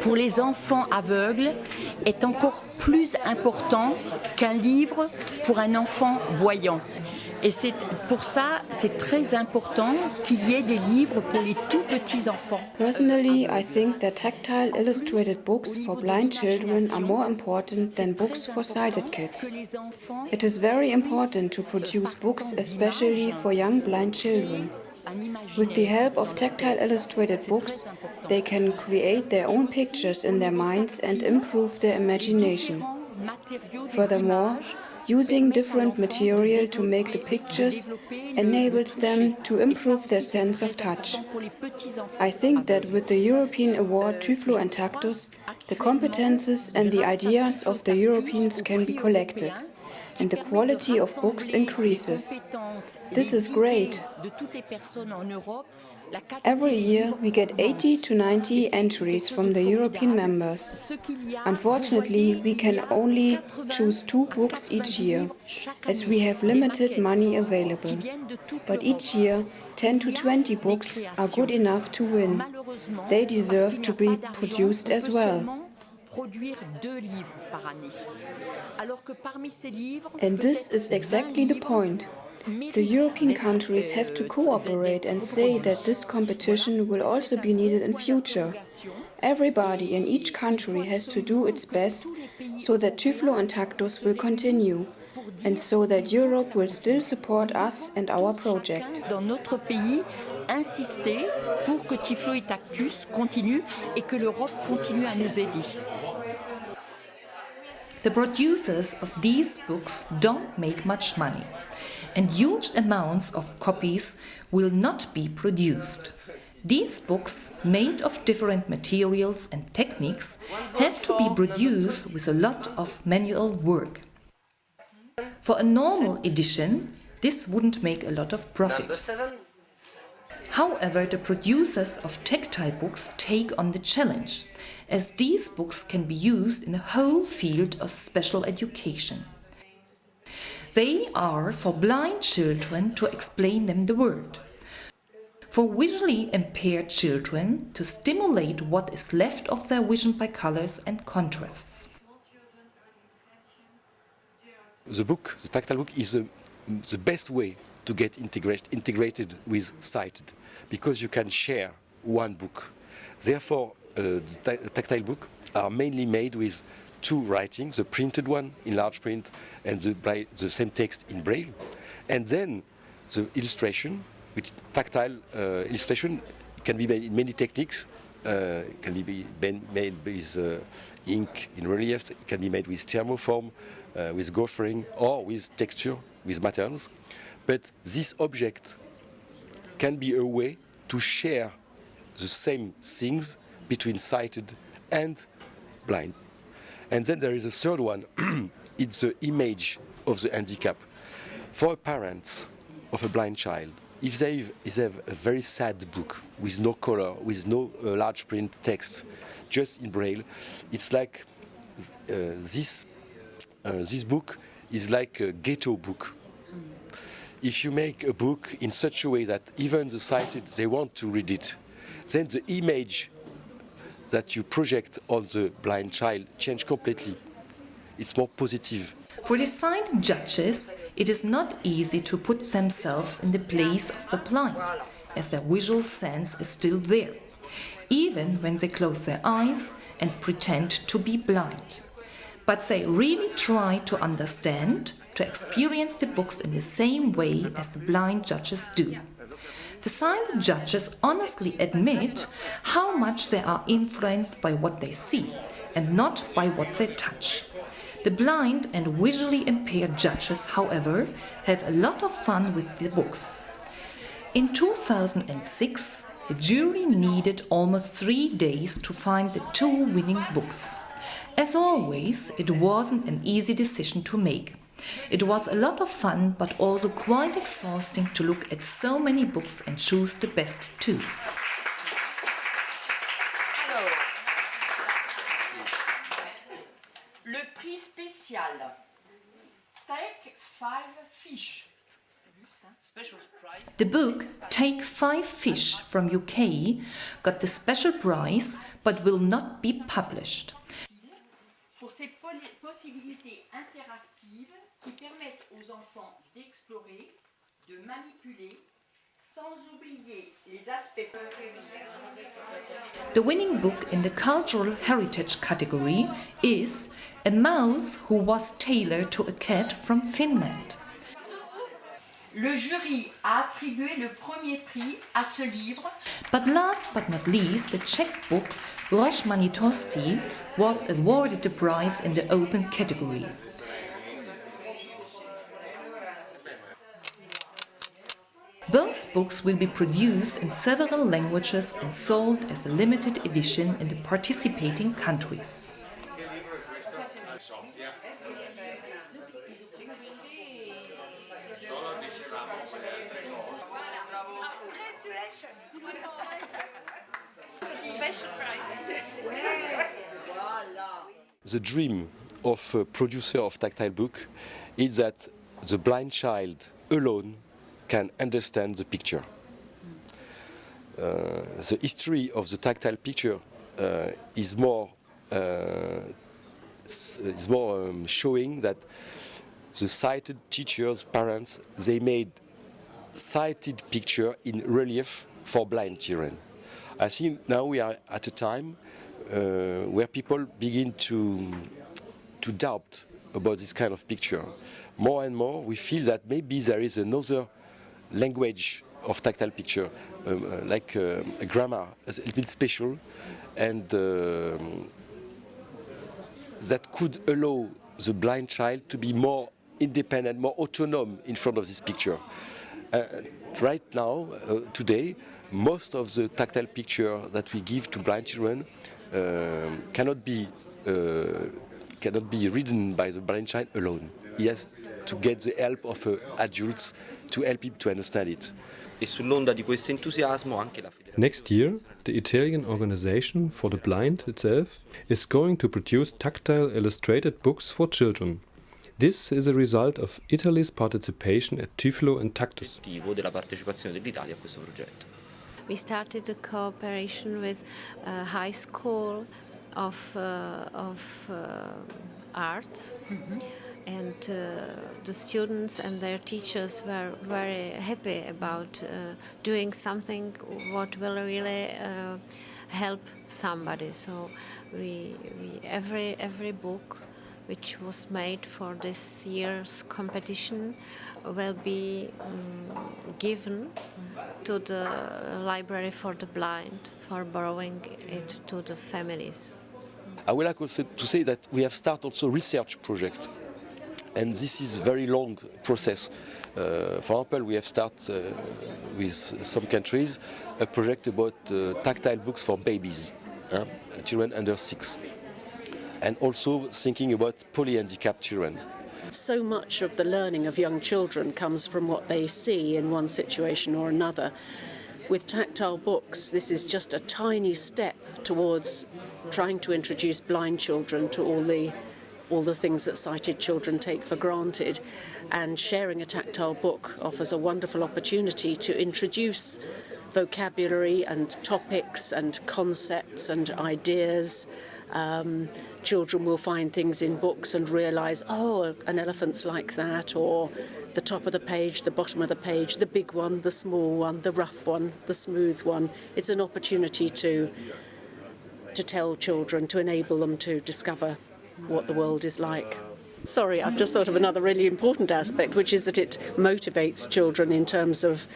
pour les enfants aveugles est encore plus important qu'un livre pour un enfant voyant. Et c'est pour ça, c'est très important qu'il y ait des livres pour les tout petits enfants. Personally, I think that tactile illustrated books for blind children are more important than books for sighted kids. It is very important to produce books especially for young blind children. With the help of tactile illustrated books, they can create their own pictures in their minds and improve their imagination. Furthermore, using different material to make the pictures enables them to improve their sense of touch. I think that with the European award Typhlo and Tactus, the competences and the ideas of the Europeans can be collected, and the quality of books increases. This is great. Every year we get 80 to 90 entries from the European members. Unfortunately, we can only choose 2 books each year, as we have limited money available. But each year, 10 to 20 books are good enough to win. They deserve to be produced as well. And this is exactly the point. The European countries have to cooperate and say that this competition will also be needed in future. Everybody in each country has to do its best so that Typhlo and Tactus will continue, and so that Europe will still support us and our project. Dans notre pays, insister pour que Typhlo et Tactus continuent et que l'Europe continue à nous aider. The producers of these books don't make much money, and huge amounts of copies will not be produced. These books, made of different materials and techniques, have to be produced with a lot of manual work. For a normal edition, this wouldn't make a lot of profit. However, the producers of tactile books take on the challenge, as these books can be used in a whole field of special education. They are for blind children to explain them the word, for visually impaired children to stimulate what is left of their vision by colors and contrasts. The tactile book, is the best way to get integrated with sighted, because you can share one book. Therefore, the tactile books are mainly made with 2 writings, the printed one in large print and the same text in Braille, and then the illustration, which tactile illustration can be made in many techniques. It can be made with ink in reliefs, it can be made with thermoform, with goffering, or with texture, with materials. But this object can be a way to share the same things between sighted and blind. And then there is a third one, it's the image of the handicap. For parents of a blind child, if they have a very sad book with no color, with no large print text, just in Braille, it's like this book is like a ghetto book. If you make a book in such a way that even the sighted, they want to read it, then the image that you project on the blind child change completely. It's more positive. For the sighted judges, it is not easy to put themselves in the place of the blind, as their visual sense is still there, even when they close their eyes and pretend to be blind. But they really try to understand, to experience the books in the same way as the blind judges do. The sighted judges honestly admit how much they are influenced by what they see and not by what they touch. The blind and visually impaired judges, however, have a lot of fun with the books. In 2006, the jury needed almost 3 days to find the 2 winning books. As always, it wasn't an easy decision to make. It was a lot of fun, but also quite exhausting to look at so many books and choose the best 2. Le prix spécial. Take 5 fish. The book Take 5 Fish from UK got the special prize but will not be published. Pour ces possibilités interactives qui permettent aux enfants d'explorer, de manipuler, sans oublier les aspects. The winning book in the Cultural Heritage category is A Mouse Who Was Tailored to a Cat from Finland. Le jury a attribué le premier prix à ce livre. But last but not least, the Czech book Rožmanitosti was awarded the prize in the open category. Both books will be produced in several languages and sold as a limited edition in the participating countries. Special prizes. The dream of a producer of tactile book is that the blind child alone can understand the picture. The history of the tactile picture is more showing that the sighted teachers, parents, they made sighted picture in relief for blind children. I think now we are at a time where people begin to doubt about this kind of picture. More and more we feel that maybe there is another language of tactile picture, like a grammar, a little bit special, and that could allow the blind child to be more independent, more autonomous in front of this picture. Right now, today, most of the tactile picture that we give to blind children cannot be read by the blind child alone. He has to get the help of adults to help him to understand it. Next year, the Italian Organization for the Blind itself is going to produce tactile illustrated books for children. This is a result of Italy's participation at Tiflo and Tactus. We started a cooperation with a high school of arts, and the students and their teachers were very happy about doing something what will really help somebody. So every book which was made for this year's competition will be given to the Library for the Blind for borrowing it to the families. I would like also to say that we have started also research project, and this is a very long process. For example, we have started with some countries a project about tactile books for babies, children under 6. And also thinking about polyhandicapped children. So much of the learning of young children comes from what they see in one situation or another. With tactile books, this is just a tiny step towards trying to introduce blind children to all the things that sighted children take for granted. And sharing a tactile book offers a wonderful opportunity to introduce vocabulary and topics and concepts and ideas. Children will find things in books and realise, oh, an elephant's like that, or the top of the page, the bottom of the page, the big one, the small one, the rough one, the smooth one. It's an opportunity to tell children, to enable them to discover what the world is like. Sorry, I've just thought of another really important aspect, which is that it motivates children in terms of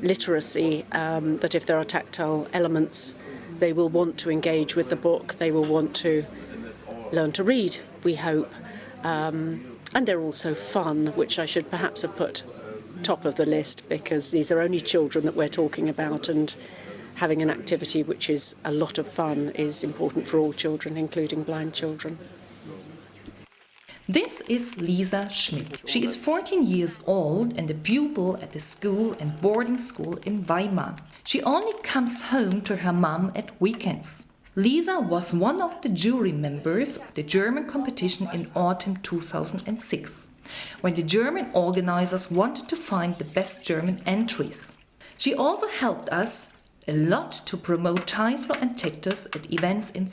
literacy, that if there are tactile elements, they will want to engage with the book, they will want to learn to read, we hope. And they're also fun, which I should perhaps have put top of the list, because these are only children that we're talking about, and having an activity which is a lot of fun is important for all children, including blind children. This is Lisa Schmidt. She is 14 years old and a pupil at the school and boarding school in Weimar. She only comes home to her mom at weekends. Lisa was one of the jury members of the German competition in autumn 2006. when the German organizers wanted to find the best German entries. She also helped us a lot to promote Typhlo and Tektos at events in